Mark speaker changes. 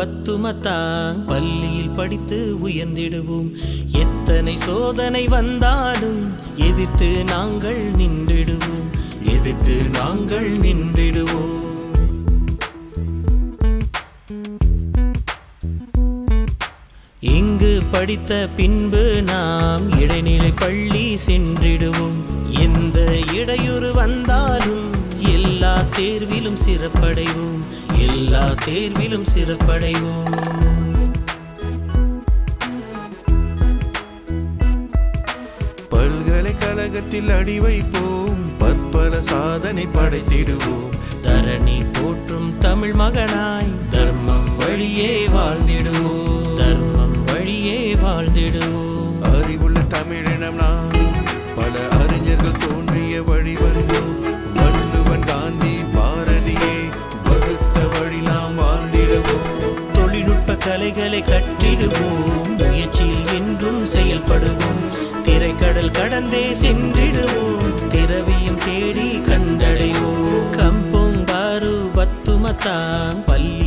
Speaker 1: பத்துமத்தாங் பள்ளியில் படித்து உயர்ந்திடுவோம். எத்தனை சோதனை வந்தாலும் எதிர்த்து நாங்கள் நின்றிடுவோம், எதிர்த்து நாங்கள் நின்றிடுவோம். இங்கு படித்த பின்பு நாம் இடைநிலை பள்ளி சென்றிடுவோம். எந்த இடையூறு வந்தாலும் எல்லா தேர்விலும் சிறப்படைவோம், எல்லா தேர்விலும் சிறப்படைவோம்.
Speaker 2: பல்கலைக்கழகத்தில் அடி வைப்போம், பற்பல சாதனை படைத்திடுவோம்.
Speaker 1: தரணி போற்றும் தமிழ் மகனாய் தர்மம் வழியே வாழ்ந்திடுவோம், தர்மம் வழியே வாழ்ந்திடுவோம்.
Speaker 2: அறிவுள்ள தமிழினம் நாம் பல அறிஞர்கள் தோன்றிய வழி வந்தோம். வள்ளுவன் காந்தி பாரதியே வகுத்த வழி நாம் வாழ்ந்திடுவோம்.
Speaker 1: தொழில்நுட்ப கலைகளை கற்றிடுவோம், முயற்சியில் என்றும் செயல்படுவோம். திரைக்கடல் கடந்தே சென்றிடுவோம், திரவியம் தேடி கண்டடைவோம். கம்போங் பாரு பத்துமத்தாங் பள்ளி